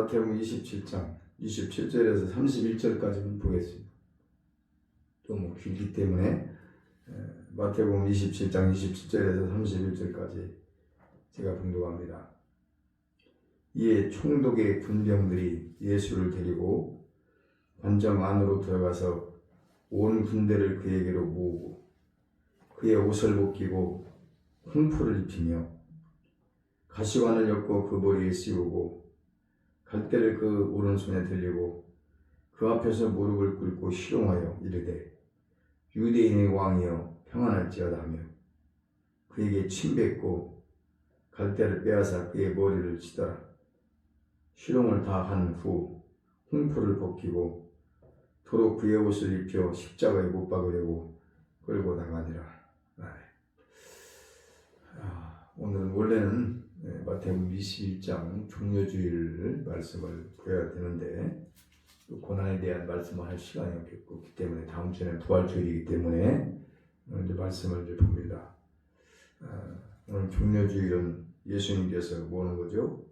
마태복음 27장 27절에서 31절까지만 보겠습니다. 좀 길기 때문에 마태복음 27장 27절에서 31절까지 제가 봉독합니다. 이에 총독의 군병들이 예수를 데리고 관점 안으로 들어가서 온 군대를 그에게로 모으고 그의 옷을 벗기고 홍포를 입히며 가시관을 엮고 그 머리에 씌우고 갈대를 그 오른손에 들리고 그 앞에서 무릎을 꿇고 희롱하여 이르되 유대인의 왕이여 평안할지어다 하며 그에게 침뱉고 갈대를 빼앗아 그의 머리를 치더라. 희롱을 다 한 후 홍포를 벗기고 도로 그의 옷을 입혀 십자가에 못 박으려고 끌고 나가니라. 오늘은 원래는 마태복음 21장 종려주일 말씀을 보여야 되는데 고난에 대한 말씀을 할 시간이 없기 때문에 다음 주에는 부활주일이기 때문에 오늘 말씀을 이제 봅니다. 오늘 종려주일은 예수님께서 뭐 하는 거죠?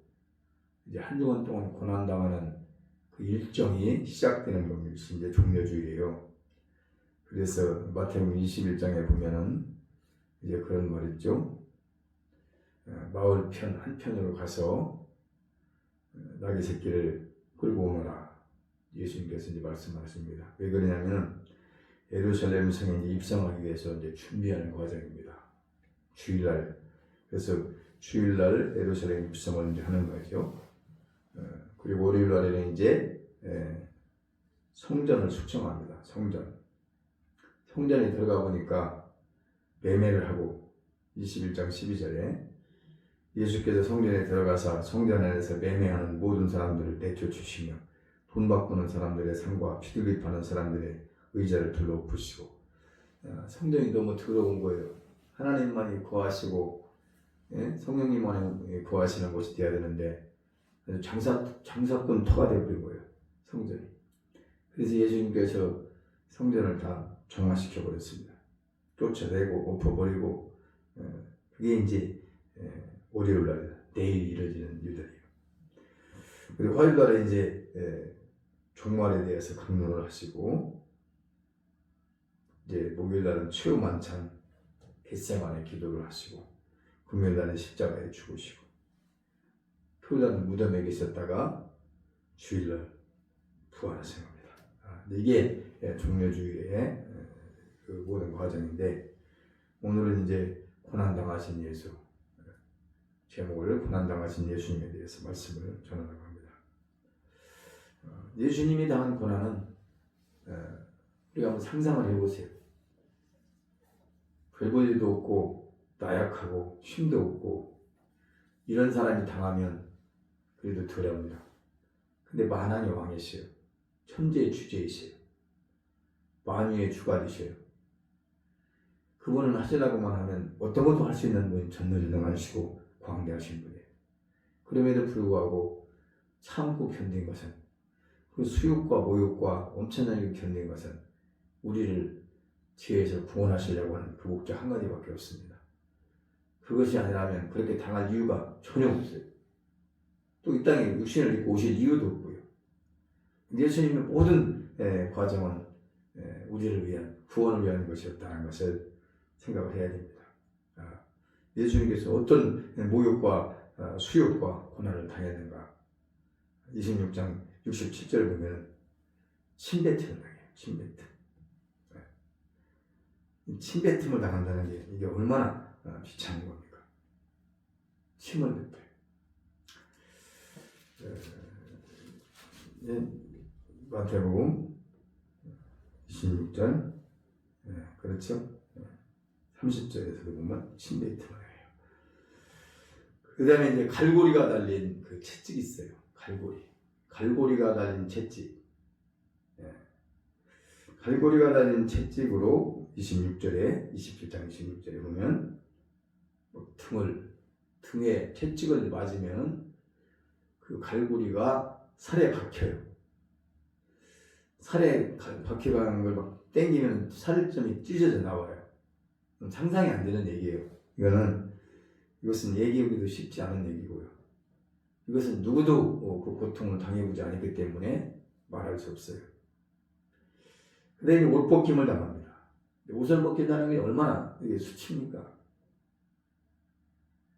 이제 한 주간 동안 고난당하는 그 일정이 시작되는 겁니다. 이제 종려주일이에요. 그래서 마태복음 21장에 보면은 이제 그런 말 있죠. 마을 편 한편으로 가서 나귀 새끼를 끌고 오너라. 예수님께서 이제 말씀하십니다. 왜 그러냐면 예루살렘 성에 입성하기 위해서 이제 준비하는 과정입니다. 주일날. 그래서 주일날 예루살렘 입성을 이제 하는 거죠. 그리고 월요일 날에는 이제 성전을 숙성합니다. 성전에 들어가 보니까 매매를 하고 21장 12절에 예수께서 성전에 들어가서 성전 안에서 매매하는 모든 사람들을 내쫓으시며 돈 바꾸는 사람들의 상과 피드립하는 사람들의 의자를 둘러엎으시고 성전이 너무 더러운 거예요. 하나님만이 거하시고 성령님만이 거하시는 곳이 되어야 되는데 장사꾼 터가 되어버린 거예요. 성전이. 그래서 예수님께서 성전을 다 정화시켜 버렸습니다. 쫓아내고 엎어버리고 그게 이제 월요일날 내일 이뤄지는 유대예요. 그리고 화요일날에 이제 종말에 대해서 강론을 하시고 이제 목요일날은 최후 만찬 겟세마네 기도를 하시고 금요일날은 십자가에 죽으시고 토요일날은 무덤에 계셨다가 주일날 부활하신 겁니다. 이게 종려주일의 그 모든 과정인데 오늘은 이제 고난당하신 예수 제목을 고난당하신 예수님에 대해서 말씀을 전하려고 합니다. 예수님이 당한 고난은 우리가 한번 상상을 해보세요. 별 볼 일도 없고 나약하고 힘도 없고 이런 사람이 당하면 그래도 덜합니다. 근데 만왕의 왕이세요. 천재의 주제이세요. 만유의 주가 되셔요. 그분은 하시려고만 하면 어떤 것도 할 수 있는 분이 전능전능하시고 광대하신 분이에요. 그럼에도 불구하고 참고 견딘 것은 그 수욕과 모욕과 엄청나게 견딘 것은 우리를 죄에서 구원하시려고 하는 그 목적 한 가지밖에 없습니다. 그것이 아니라면 그렇게 당할 이유가 전혀 없어요. 또 이 땅에 육신을 입고 오실 이유도 없고요. 예수님의 모든 과정은 우리를 위한 구원을 위한 것이었다는 것을 생각을 해야 됩니다. 예수님께서 어떤 모욕과 수욕과 고난을 당했는가? 26장 67절 보면 침뱉음을 당해요. 침뱉음을 당한다는 게 이게 얼마나 비참한 겁니까? 침을 뱉어요. 마태복음 26장 그렇죠? 30절에서 보면 침뱉음을 해요. 그 다음에 이제 갈고리가 달린 그 채찍이 있어요. 갈고리가 달린 채찍. 갈고리가 달린 채찍으로 27장 26절에 보면 등에 채찍을 맞으면 그 갈고리가 살에 박혀요. 살에 박혀가는 걸 막 땡기면 살점이 찢어져 나와요. 상상이 안 되는 얘기예요. 이것은 얘기하기도 쉽지 않은 얘기고요. 이것은 누구도 그 고통을 당해보지 않았기 때문에 말할 수 없어요. 그다음에 옷 벗김을 당합니다. 옷을 벗긴다는 게 얼마나 이게 수치입니까?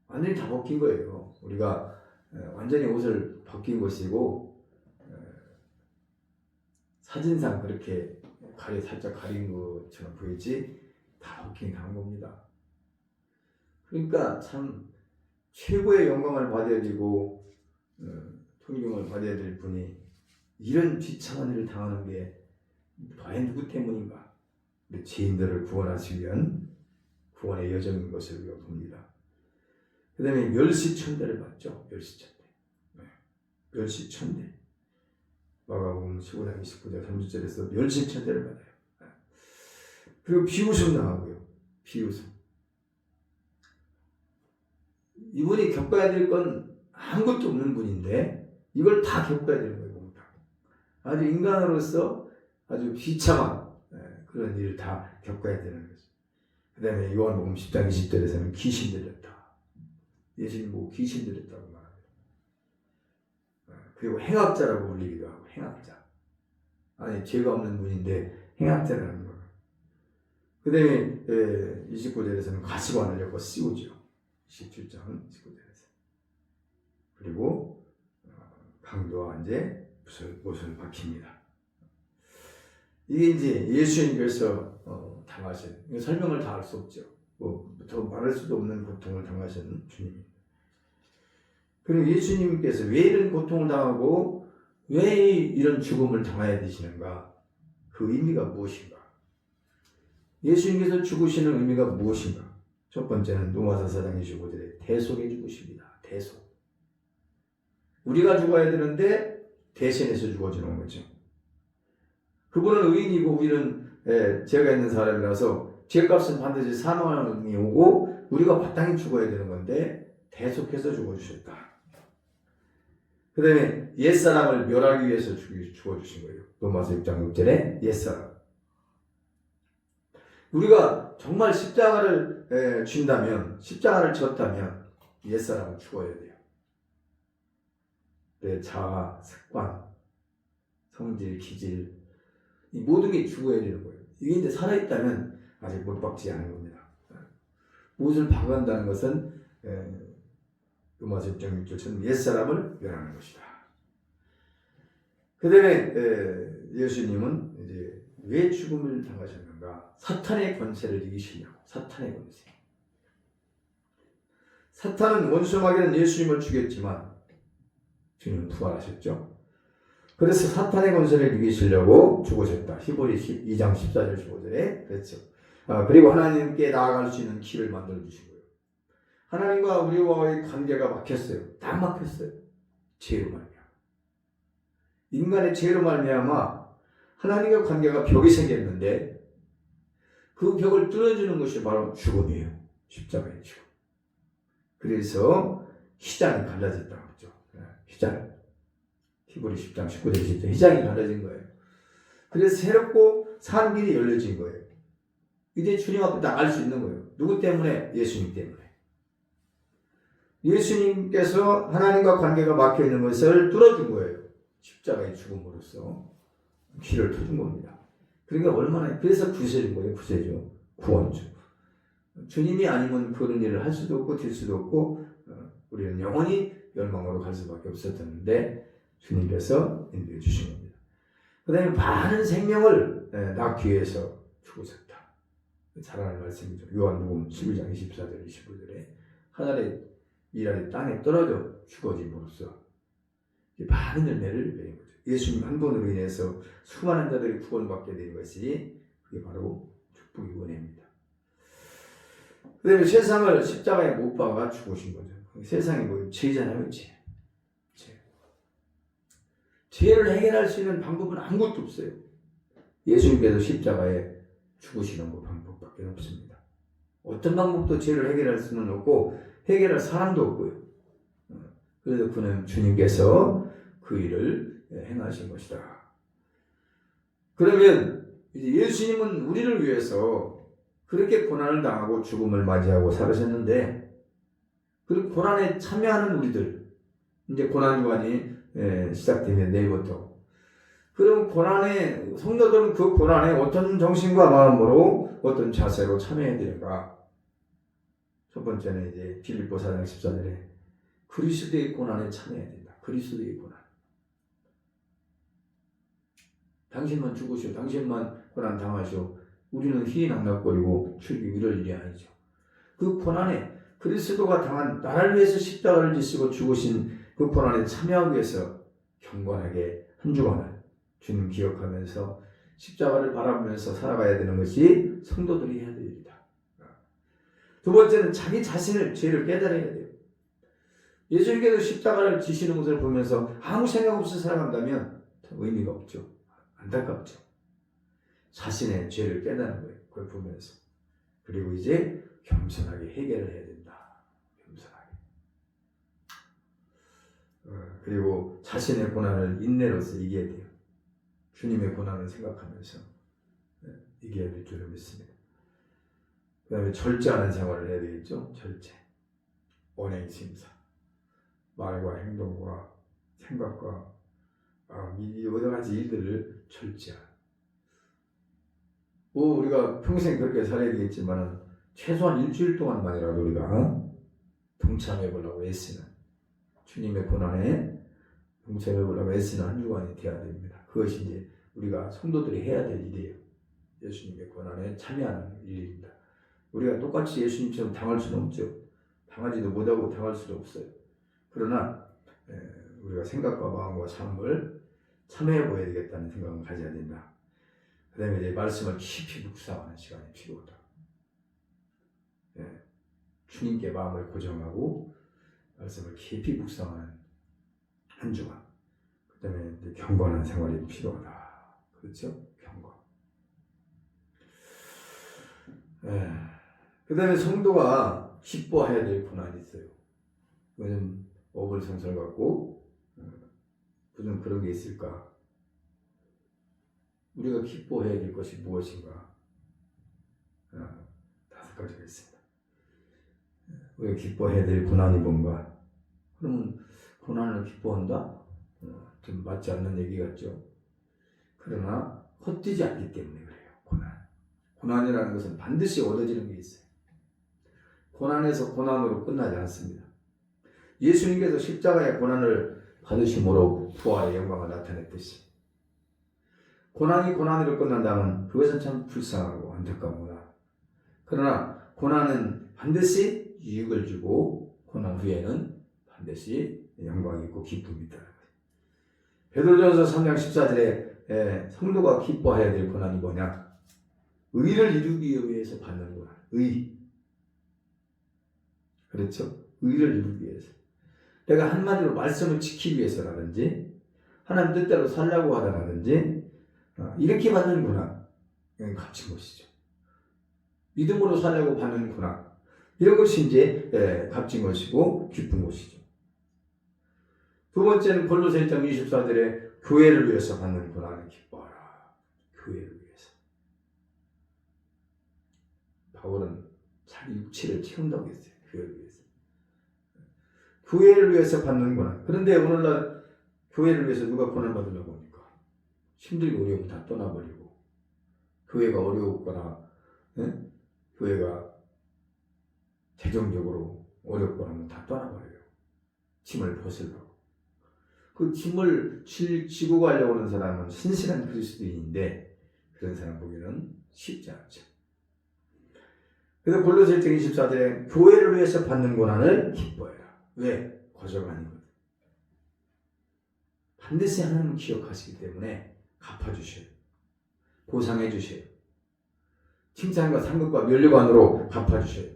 완전히 다 벗긴 거예요. 우리가 완전히 옷을 벗긴 것이고 사진상 그렇게 살짝 가린 것처럼 보이지 다 벗긴 당한 겁니다. 그러니까 참 최고의 영광을 받아야 되고 존경을 받아야 될 분이 이런 비참한 일을 당하는 게 과연 누구 때문인가? 죄인들을 구원하시기 위한 구원의 여정인 것을 우리가 봅니다. 그 다음에 멸시천대를 받죠. 멸시천대. 멸시천대. 마가복음 15장 29절 30절에서 멸시천대를 받아요. 그리고 비웃음 당하고요. 비웃음. 이분이 겪어야 될 건 아무것도 없는 분인데 이걸 다 겪어야 되는 거예요. 아주 인간으로서 아주 비참한 그런 일을 다 겪어야 되는 거죠. 그 다음에 요한복음 10장 20절에서는 귀신 들렸다. 예수님 보고 귀신 들렸다고 말합니다. 그리고 행악자라고 불리기도 하고 행악자. 아니 죄가 없는 분인데 행악자라는 거예요. 그 다음에 29절에서는 가시관을 엮어 씌우죠. 27장 19절에서. 그리고 강도와 이제 못을 박힙니다. 이게 이제 예수님께서 당하신, 설명을 다 할 수 없죠. 더 말할 수도 없는 고통을 당하신 주님입니다. 그리고 예수님께서 왜 이런 고통을 당하고 왜 이런 죽음을 당해야 되시는가? 그 의미가 무엇인가? 예수님께서 죽으시는 의미가 무엇인가? 첫 번째는 로마서 4장 25절에 대속해 죽으십니다. 대속. 우리가 죽어야 되는데 대신해서 죽어주는 거죠. 그분은 의인이고 우리는 죄가 있는 사람이라서 죄값은 반드시 사망이 오고 우리가 마땅히 죽어야 되는 건데 대속해서 죽어주셨다. 그 다음에 옛사람을 멸하기 위해서 죽어주신 거예요. 로마서 6장 6절에 옛사람. 우리가 정말 십자가를 진다면, 십자가를 졌다면 옛사람은 죽어야 돼요. 내 자아, 습관, 성질, 기질, 이 모든 게 죽어야 되는 거예요. 이게 이제 살아있다면 아직 못 박지 않은 겁니다. 못을 박은다는 것은 로마서 6장 6절처럼 옛사람을 멸하는 것이다. 그 다음에 예수님은 이제 왜 죽음을 당하셨는가? 사탄의 권세를 이기시려고. 사탄의 권세. 사탄은 원수마귀는 예수님을 죽였지만 주님은 부활하셨죠. 그래서 사탄의 권세를 이기시려고 죽으셨다. 히브리 2장 14절 15절에 그랬죠. 그리고 하나님께 나아갈 수 있는 길을 만들어 주신 거예요. 하나님과 우리와의 관계가 막혔어요. 딱 막혔어요. 죄로 말미암아. 인간의 죄로 말미암아 하나님과 관계가 벽이 생겼는데 그 벽을 뚫어주는 것이 바로 죽음이에요. 십자가의 죽음. 그래서 휘장이 갈라졌다고 하죠. 휘장. 히브리 10장 19절 20절 휘장이 갈라진 거예요. 그래서 새롭고 산 길이 열려진 거예요. 이제 주님 앞에 나갈 수 있는 거예요. 누구 때문에? 예수님 때문에. 예수님께서 하나님과 관계가 막혀 있는 것을 뚫어준 거예요. 십자가의 죽음으로써 길을 터준 겁니다. 그러니까 얼마나, 그래서 구세주인 거예요. 구세주, 구원주. 주님이 아니면 그런 일을 할 수도 없고 될 수도 없고 우리는 영원히 멸망으로 갈 수밖에 없었는데 주님께서 인도해 주신 겁니다. 그 다음에 많은 생명을 낳기 위해서 죽으셨다. 잘 아는 말씀이죠. 요한복음 12장 24절 25절에 하늘의 이랄이 땅에 떨어져 죽어짐으로써 많은 열매를 맺는 거죠. 예수님 한 분으로 인해서 수많은 자들이 구원받게 된 것이 그게 바로 축복의 은혜입니다. 그 다음에 세상을 십자가에 못 박아 죽으신 거죠. 세상이 뭐 죄잖아요. 죄를 해결할 수 있는 방법은 아무것도 없어요. 예수님께서 십자가에 죽으시는 그 방법밖에 없습니다. 어떤 방법도 죄를 해결할 수는 없고 해결할 사람도 없고요. 그래서 그는 주님께서 그 일을 행하신 것이다. 그러면 이제 예수님은 우리를 위해서 그렇게 고난을 당하고 죽음을 맞이하고 살으셨는데 그 고난에 참여하는 우리들, 이제 고난주간이 시작되면 내일부터. 그럼 고난에, 성도들은 그 고난에 어떤 정신과 마음으로 어떤 자세로 참여해야 되는가? 첫 번째는 이제 빌립보 4장 14절에 그리스도의 고난에 참여해야 된다. 그리스도의 고난. 당신만 죽으시오. 당신만 고난 당하시오. 우리는 희희낙낙거리고 즐기고 이럴 일이 아니죠. 그 고난에 그리스도가 당한 나를 위해서 십자가를 지시고 죽으신 그 고난에 참여하기 위해서 경건하게 한 주간을 주님 기억하면서 십자가를 바라보면서 살아가야 되는 것이 성도들이 해야 됩니다. 두 번째는 자기 자신을 죄를 깨달아야 돼요. 예수님께서 십자가를 지시는 것을 보면서 아무 생각 없이 살아간다면 의미가 없죠. 안타깝죠. 자신의 죄를 깨닫는 거예요. 그걸 보면서. 그리고 이제 겸손하게 해결을 해야 된다. 겸손하게. 그리고 자신의 고난을 인내로서 이겨야 돼요. 주님의 고난을 생각하면서 이겨야 될 줄을 믿습니다. 그 다음에 절제하는 생활을 해야 되겠죠. 절제. 언행심사. 말과 행동과 생각과 이 여러 가지 일들을 절제하는. 우리가 평생 그렇게 살아야 되겠지만 최소한 일주일 동안만이라도 우리가 동참해 보려고 애쓰는 주님의 고난에 동참해 보려고 애쓰는 한 주간이 되어야 됩니다. 그것이 이제 우리가 성도들이 해야 될 일이에요. 예수님의 고난에 참여하는 일입니다. 우리가 똑같이 예수님처럼 당할 수는 없죠. 당하지도 못하고 당할 수도 없어요. 그러나 우리가 생각과 마음과 삶을 참여해 보여야 되겠다는 생각을 가져야 된다. 그 다음에 이제 말씀을 깊이 묵상하는 시간이 필요하다. 주님께 마음을 고정하고 말씀을 깊이 묵상하는 한 주간. 그 다음에 이제 경건한 생활이 필요하다. 그렇죠? 경건. 그 다음에 성도가 기뻐해야 될 고난이 있어요. 요즘 어불성설 같고 무슨 그런 게 있을까? 우리가 기뻐해야 될 것이 무엇인가? 5가지가 있습니다. 우리가 기뻐해야 될 고난이 뭔가? 그러면 고난을 기뻐한다? 좀 맞지 않는 얘기 같죠? 그러나 헛되지 않기 때문에 그래요. 고난이라는 것은 반드시 얻어지는 게 있어요. 고난에서 고난으로 끝나지 않습니다. 예수님께서 십자가의 고난을 받으심으로 부활의 영광을 나타냈듯이 고난이 고난으로 끝난다면 그것은 참 불쌍하고 안타까우나 그러나 고난은 반드시 유익을 주고 고난 후에는 반드시 영광이 있고 기쁨이 있다는 거예요. 베드로전서 3장 14절에 성도가 기뻐해야 될 고난이 뭐냐? 의를 이루기 위해서 받는 고난. 의. 그렇죠? 의를 이루기 위해서. 내가 한마디로 말씀을 지키기 위해서라든지 하나님 뜻대로 살려고 하다라든지 이렇게 받는 고난. 이건 값진 것이죠. 믿음으로 살려고 받는 고난. 이런 것이 이제 값진 것이고 기쁜 것이죠. 두 번째는 골로새 1장 24절에 교회를 위해서 받는 고난을 기뻐하라. 교회를 위해서. 바울은 자기 육체를 채운다고 했어요. 교회를 위해서. 교회를 위해서 받는 고난. 그런데 오늘날 교회를 위해서 누가 고난 받으려고 합니까? 힘들고 어려우면 다 떠나버리고 교회가 어려웠거나 교회가 재정적으로 어렵거나 하면 다 떠나버려요. 짐을 벗으려고. 그 짐을 지고 가려고 하는 사람은 신실한 그리스도인인데 그런 사람 보기에는 쉽지 않죠. 그래서 골로새 1장 24절에 교회를 위해서 받는 고난을 기뻐해라. 왜? 거저가 아니거든. 반드시 하나님은 기억하시기 때문에 갚아주셔요. 보상해 주셔요. 칭찬과 상급과 면류관으로 갚아주셔요.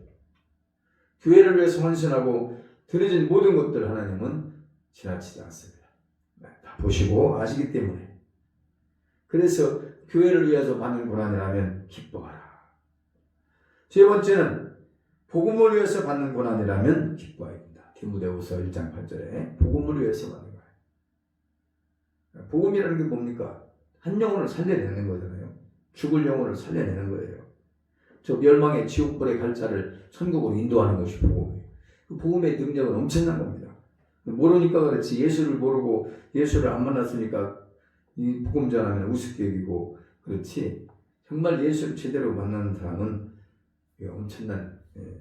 교회를 위해서 헌신하고 드려진 모든 것들 하나님은 지나치지 않습니다. 다 보시고 아시기 때문에. 그래서 교회를 위해서 받는 고난이라면 기뻐하라. 세 번째는 복음을 위해서 받는 고난이라면 기뻐해야 된다. 디모데후서 1장 8절에 복음을 위해서 받는 거예요. 복음이라는 게 뭡니까? 한 영혼을 살려내는 거잖아요. 죽을 영혼을 살려내는 거예요. 저 멸망의 지옥불의 갈자를 천국으로 인도하는 것이 복음이에요. 그 복음의 능력은 엄청난 겁니다. 모르니까 그렇지. 예수를 모르고 예수를 안 만났으니까 이 복음 전하면 우습게 여기고 그렇지. 정말 예수를 제대로 만나는 사람은 엄청난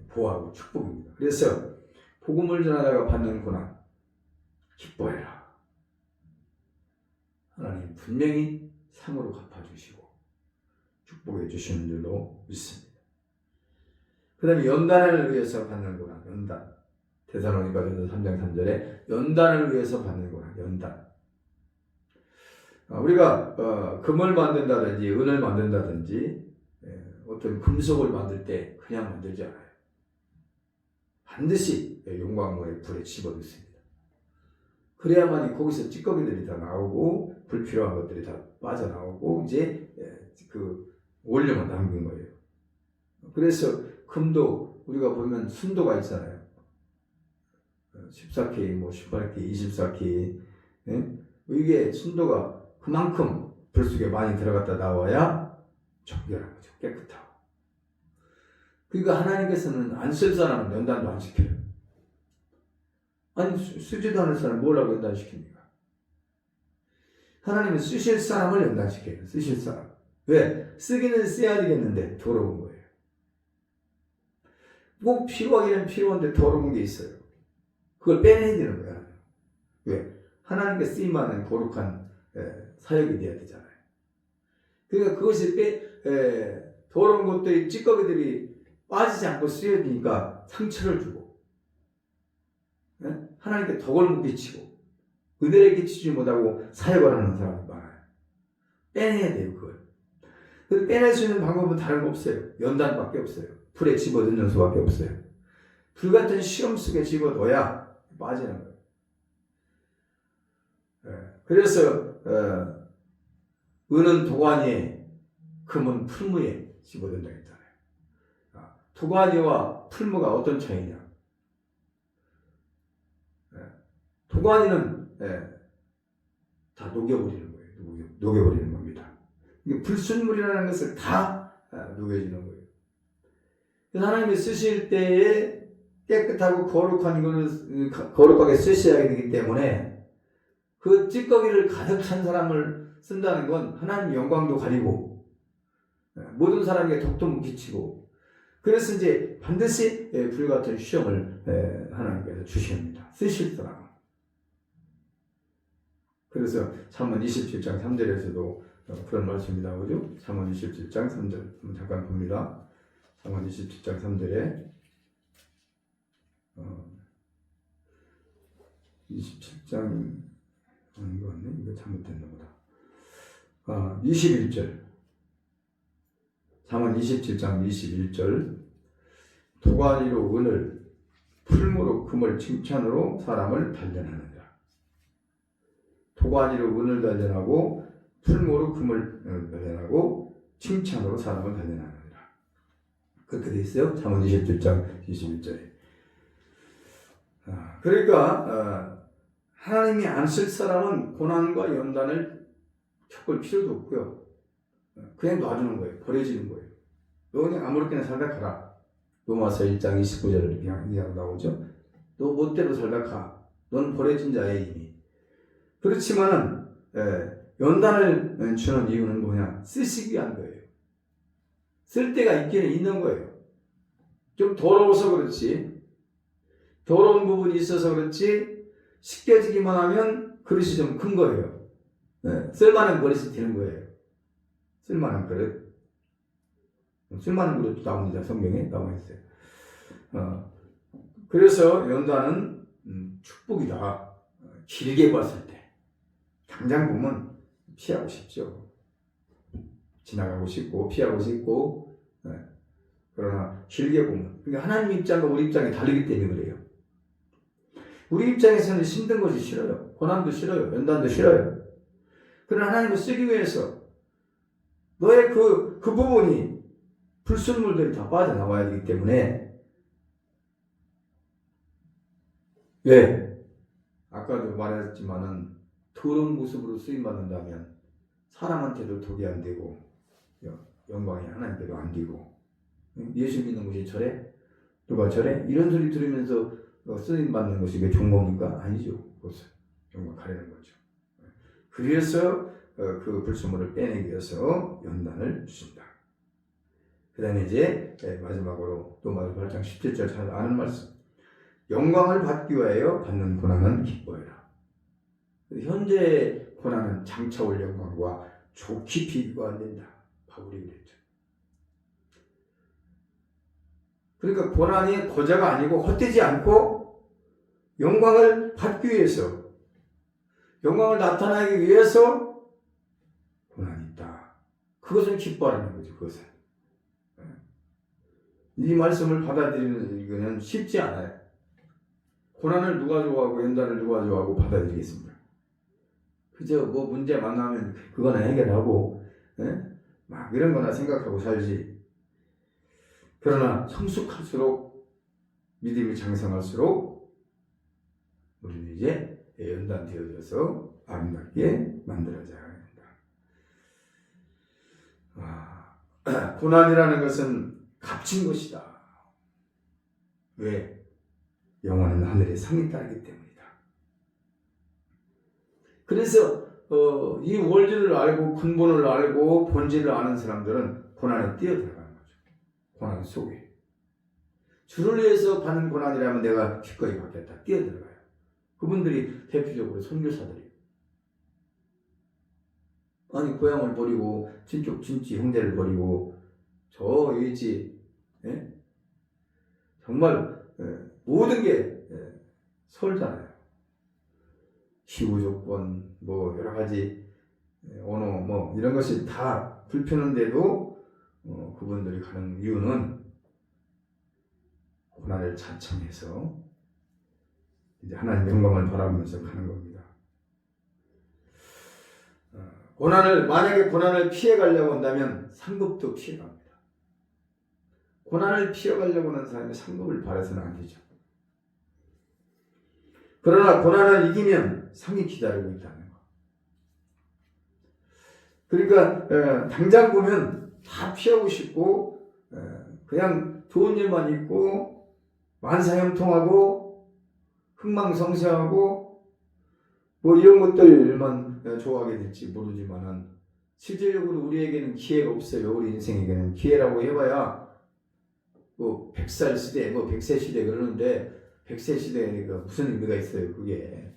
보호하고 축복입니다. 그래서 복음을 전하다가 받는 고난 기뻐해라. 하나님 분명히 상으로 갚아주시고 축복해 주시는 줄로 믿습니다. 그 다음에 연단을 위해서 받는 고난, 연단. 데살로니가전서 3장 3절에 연단을 위해서 받는 고난, 연단. 우리가 금을 만든다든지 은을 만든다든지 어떤 금속을 만들 때 그냥 만들지 않아요. 반드시 용광로에 불에 집어넣습니다. 그래야만이 거기서 찌꺼기들이 다 나오고 불필요한 것들이 다 빠져나오고 이제 그 원료만 남긴 거예요. 그래서 금도 우리가 보면 순도가 있잖아요. 14K, 뭐 18K, 24K. 이게 순도가 그만큼 불 속에 많이 들어갔다 나와야 정결한 거죠. 깨끗하고. 그러니까 하나님께서는 안 쓸 사람은 연단도 안 시켜요. 아니 쓰지도 않을 사람 뭐라고 연단시킵니까? 하나님은 쓰실 사람을 연단시켜요. 쓰실 사람. 왜? 쓰기는 써야 되겠는데 더러운 거예요. 꼭 필요하기는 필요한데 더러운 게 있어요. 그걸 빼내야 되는 거야. 왜? 하나님께 쓰임받는 거룩한 사역이 돼야 되잖아요. 그러니까 그것이 더러운 것들이 찌꺼기들이 빠지지 않고 쓰여야 되니까 상처를 주고 하나님께 덕을 못 끼치고 은혜를 끼치지 못하고 사역을 하는 사람이 많아요. 빼내야 돼요. 그걸. 빼낼 수 있는 방법은 다른 거 없어요. 연단밖에 없어요. 불에 집어넣는 수밖에 없어요. 불같은 시험 속에 집어넣어야 빠지는 거예요. 그래서 은은 도가니에 금은 풀무에 집어넣는다 했잖아요. 도가니와 풀무가 어떤 차이냐? 도가니는 다 녹여버리는 거예요. 녹여버리는 겁니다. 불순물이라는 것을 다 녹여지는 거예요. 그래서 하나님이 쓰실 때에 깨끗하고 거룩한 이거는 거룩하게 쓰셔야 되기 때문에 그 찌꺼기를 가득 찬 사람을 쓴다는 건 하나님 영광도 가리고 모든 사람에게 덕도 못 끼치고 그래서 이제 반드시 불같은 시험을 하나님께서 주십니다. 쓰실 사람. 그래서 잠언 27장 3절에서도 그런 말씀이 나오죠. 잠언 27장 3절 한번 잠깐 봅니다. 잠언 27장 3절에 27장 아닌 것 같네. 이거 잘못됐나 보다. 21절 잠언 27장 21절 도가니로 은을 풀무로 금을 칭찬으로 사람을 단련하느니라. 도가니로 은을 단련하고 풀무로 금을 단련하고 칭찬으로 사람을 단련하느니라. 그렇게 돼 있어요. 잠언 27장 21절에. 그러니까 하나님이 안 쓸 사람은 고난과 연단을 겪을 필요도 없고요. 그냥 놔두는 거예요. 버려지는 거예요. 너 그냥 아무렇게나 살다 가라. 로마서 1장 29절을 이렇게 나오죠. 너 멋대로 살다 가. 넌 버려진 자야 이미. 그렇지만은 연단을 주는 이유는 뭐냐? 쓰시기 위한 거예요. 쓸 때가 있기는 있는 거예요. 좀 더러워서 그렇지. 더러운 부분이 있어서 그렇지. 씻겨지기만 하면 그릇이 좀 큰 거예요. 쓸만한 그릇이 되는 거예요. 쓸만한 그릇. 쓸만한 그릇도 나옵니다. 성경에 나와 있어요. 그래서 연단은 축복이다. 길게 봤을 때. 당장 보면 피하고 싶죠. 지나가고 싶고 피하고 싶고 그러나 길게 보면 그러니까 하나님 입장과 우리 입장이 다르기 때문에 그래요. 우리 입장에서는 힘든 것이 싫어요. 고난도 싫어요. 연단도 싫어요. 그러나 하나님을 쓰기 위해서 너의 그 부분이 불순물들이 다 빠져나와야 되기 때문에 왜? 아까도 말했지만은 더러운 모습으로 쓰임받는다면 사람한테도 덕이 안 되고 영광이 하나님께도 안 되고 예수 믿는 것이 저래? 누가 저래? 이런 소리 들으면서 쓰임 받는 것이 왜 좋은 겁니까? 아니죠. 그것은 정말 가리는 거죠. 그래서 그 불순물을 빼내기 위해서 연단을 주신다. 그 다음에 이제 마지막으로 또 마지막 8장 17절 잘 아는 말씀. 영광을 받기 위하여 받는 고난은 기뻐해라. 현재 고난은 장차 올 영광과 좋게 비교가 안 된다. 바울이 그랬죠. 그러니까 고난이 거저가 아니고 헛되지 않고 영광을 받기 위해서, 영광을 나타나기 위해서 고난이 있다. 그것은 기뻐하는 거죠. 그것은. 이 말씀을 받아들이는 쉽지 않아요. 고난을 누가 좋아하고 연단을 누가 좋아하고 받아들이겠습니까? 그저 뭐 문제 만나면 그거나 해결하고 막 이런 거나 생각하고 살지. 그러나 성숙할수록, 믿음이 장성할수록 우리는 이제 연단되어져서 아름답게 만들어져야 한다. 고난이라는 것은 값진 것이다. 왜? 영원한 하늘의 상이 따르기 때문이다. 그래서 이 원리를 알고 근본을 알고 본질을 아는 사람들은 고난에 뛰어들어가는 거죠. 고난 속에. 주를 위해서 받는 고난이라면 내가 기꺼이 받겠다. 뛰어들어가요. 그분들이 대표적으로 선교사들이에요. 아니 고향을 버리고 친족 친지 형제를 버리고 저 일지 정말 모든 게 설잖아요. 기후 조건 뭐 여러 가지 언어 뭐 이런 것이 다 불편한데도 그분들이 가는 이유는 고난을 자청해서 이제 하나님의 영광을 바라보면서 가는 겁니다. 만약에 고난을 피해가려고 한다면 상급도 피해갑니다. 고난을 피해가려고 하는 사람이 상급을 바라서는 안 되죠. 그러나 고난을 이기면 상이 기다리고 있다는 거. 그러니까 당장 보면 다 피하고 싶고 그냥 좋은 일만 있고 만사형통하고 흥망성쇠하고 뭐 이런 것들만 좋아하게 될지 모르지만은 실질적으로 우리에게는 기회가 없어요. 우리 인생에게는 기회라고 해봐야 뭐 100살 시대, 뭐 100세 시대 그러는데 100세 시대가 무슨 의미가 있어요. 그게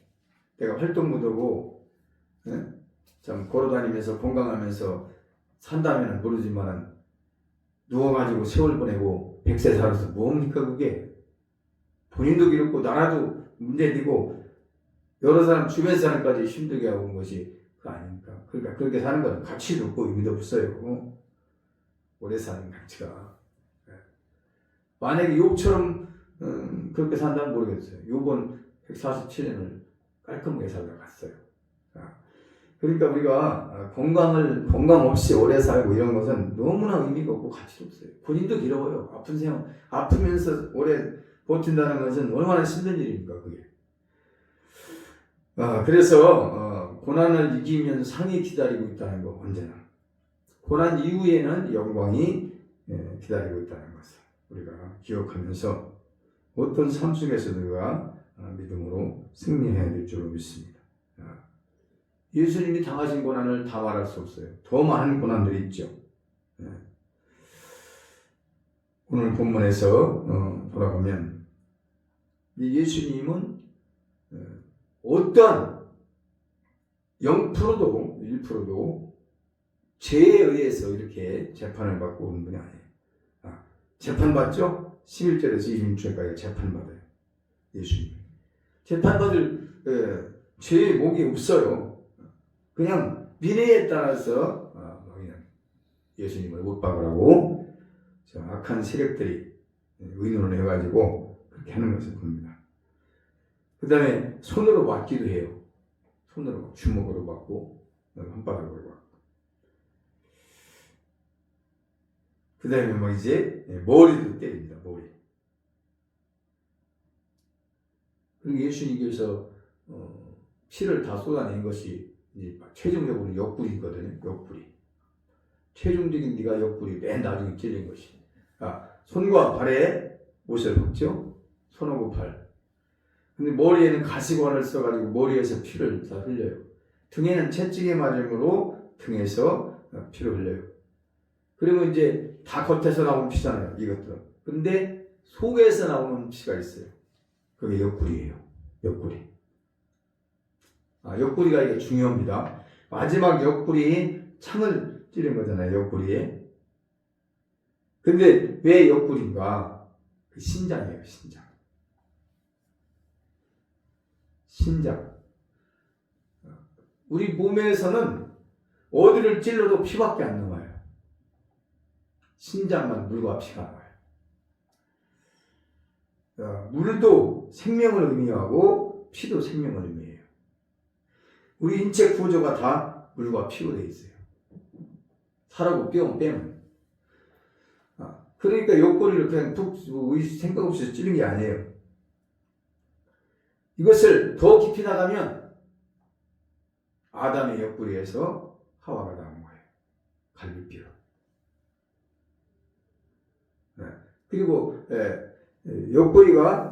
내가 활동무도고 참 걸어다니면서 건강하면서 산다면 모르지만은 누워가지고 세월 보내고 100세 살아서 뭡니까 그게. 본인도 괴롭고 나라도 문제되고 여러 사람 주변 사람까지 힘들게 하고 온 것이 그거 아닙니까? 그러니까 그렇게 사는 건 가치도 없고 의미도 없어요. 오래 사는 가치가. 만약에 욥처럼 그렇게 산다면 모르겠어요. 욥은 147년을 깔끔하게 살다 갔어요. 그러니까 우리가 건강 없이 오래 살고 이런 것은 너무나 의미가 없고 가치도 없어요. 본인도 괴로워요. 아픈 생활, 아프면서 오래 버틴다는 것은 얼마나 힘든 일입니까, 그게. 그래서 고난을 이기면 상이 기다리고 있다는 거, 언제나. 고난 이후에는 영광이 기다리고 있다는 것을 우리가 기억하면서 어떤 삶 속에서도 우리가 믿음으로 승리해야 될 줄로 믿습니다. 예수님이 당하신 고난을 다 말할 수 없어요. 더 많은 고난들이 있죠. 오늘 본문에서 돌아가면 예수님은 어떤 0%도 1%도 죄에 의해서 이렇게 재판을 받고 오는 분이 아니에요. 재판받죠? 11절에서 26절까지 재판받아요. 예수님. 재판받을 죄의 목이 없어요. 그냥 미래에 따라서 그냥 예수님을 못 박으라고 악한 세력들이 의논을 해가지고 그렇게 하는 것을 봅니다. 그 다음에 손으로 맞기도 해요. 손으로 주먹으로 맞고 한바닥으로 맞고. 그 다음에 뭐 이제 머리도 때립니다. 머리. 그리고 예수님께서 피를 다 쏟아낸 것이 이제 최종적으로 옆구리거든요. 옆구리. 최종적인 네가 옆구리 맨 나중에 찔린 것이. 손과 발에 옷을 벗죠. 손하고 발. 근데 머리에는 가시관을 써가지고 머리에서 피를 다 흘려요. 등에는 채찍에 맞음으로 등에서 피를 흘려요. 그리고 이제 다 겉에서 나오는 피잖아요. 이것들은. 근데 속에서 나오는 피가 있어요. 그게 옆구리예요. 옆구리. 옆구리가 이게 중요합니다. 마지막 옆구리 창을 찌른 거잖아요. 옆구리에. 근데 왜 옆구리인가? 그 신장이에요. 신장. 신장. 우리 몸에서는 어디를 찔러도 피밖에 안 나와요. 신장만 물과 피가 나와요. 물도 생명을 의미하고 피도 생명을 의미해요. 우리 인체 구조가 다 물과 피로 되어 있어요. 살하고 빼면. 그러니까 옆구리를 그냥 생각 없이 찌른 게 아니에요. 이것을 더 깊이 나가면 아담의 옆구리에서 하와가 나온 거예요. 갈비뼈로. 그리고 옆구리가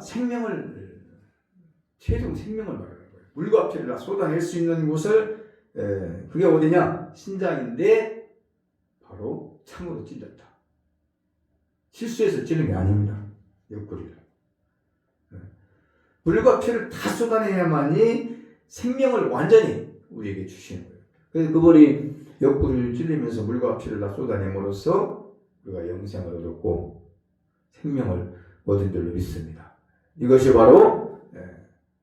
최종 생명을 말하는 거예요. 물과 피를 쏟아낼 수 있는 곳을 그게 어디냐? 신장인데 바로 창으로 찔렸다. 실수해서 찌른 게 아닙니다. 옆구리를. 물과 피를 다 쏟아내야만이 생명을 완전히 우리에게 주시는 거예요. 그래서 그분이 옆구리를 찔리면서 물과 피를 다 쏟아냄으로써 우리가 영생을 얻었고 생명을 얻은 줄로 믿습니다. 이것이 바로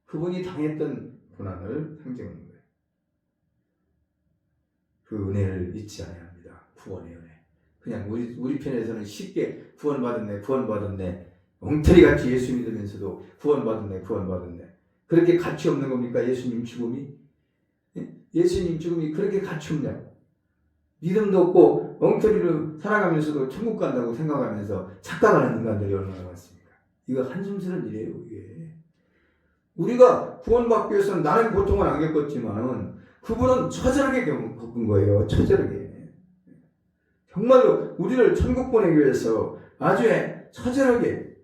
그분이 당했던 고난을 상징하는 거예요. 그 은혜를 잊지 아니합니다. 구원의 은혜. 그냥 우리 편에서는 쉽게 구원받았네. 엉터리같이 예수 믿으면서도 구원받았네. 그렇게 가치 없는 겁니까? 예수님 죽음이? 예수님 죽음이 그렇게 가치 없냐고. 믿음도 없고 엉터리로 살아가면서도 천국 간다고 생각하면서 착각하는 인간들이 얼마나 많습니까? 이거 한숨스러운 일이에요. 이게. 우리가 구원받기 위해서는 나는 고통을 안 겪었지만 그분은 처절하게 겪은 거예요. 처절하게. 정말로 우리를 천국 보내기 위해서 아주 처절하게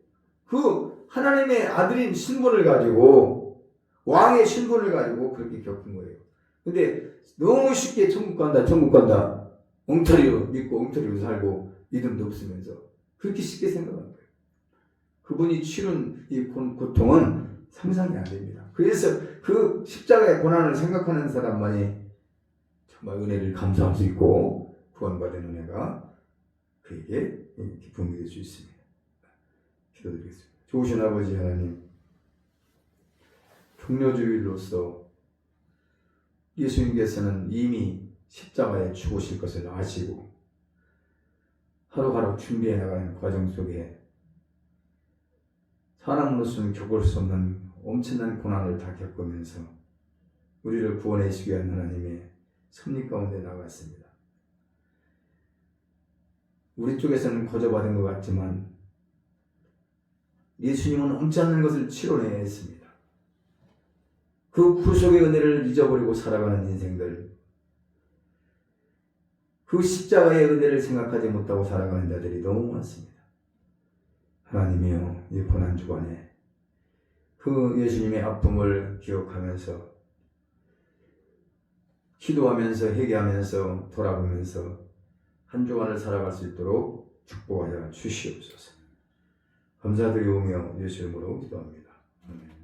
그 하나님의 아들인 신분을 가지고 왕의 신분을 가지고 그렇게 겪은 거예요. 근데 너무 쉽게 천국 간다 엉터리로 믿고 엉터리로 살고 믿음도 없으면서 그렇게 쉽게 생각하는 거예요. 그분이 치른 이 고통은 상상이 안 됩니다. 그래서 그 십자가의 고난을 생각하는 사람만이 정말 은혜를 감사할 수 있고 구원받은 은혜가 그에게 기쁨이 될 수 있습니다. 기도드리겠습니다. 좋으신 아버지 하나님, 종료주일로서 예수님께서는 이미 십자가에 죽으실 것을 아시고 하루하루 준비해 나가는 과정 속에 사람으로서는 겪을 수 없는 엄청난 고난을 다 겪으면서 우리를 구원하시기 위한 하나님의 섭리 가운데 나갔습니다. 우리 쪽에서는 거저받은 것 같지만 예수님은 엄청난 것을 치러내야 했습니다. 그 구속의 은혜를 잊어버리고 살아가는 인생들, 그 십자가의 은혜를 생각하지 못하고 살아가는 자들이 너무 많습니다. 하나님이여, 이 고난 주간에 그 예수님의 아픔을 기억하면서 기도하면서 회개하면서 돌아보면서 한 주간을 살아갈 수 있도록 축복하여 주시옵소서. 감사드리오며 예수 이름으로 기도합니다. 아멘.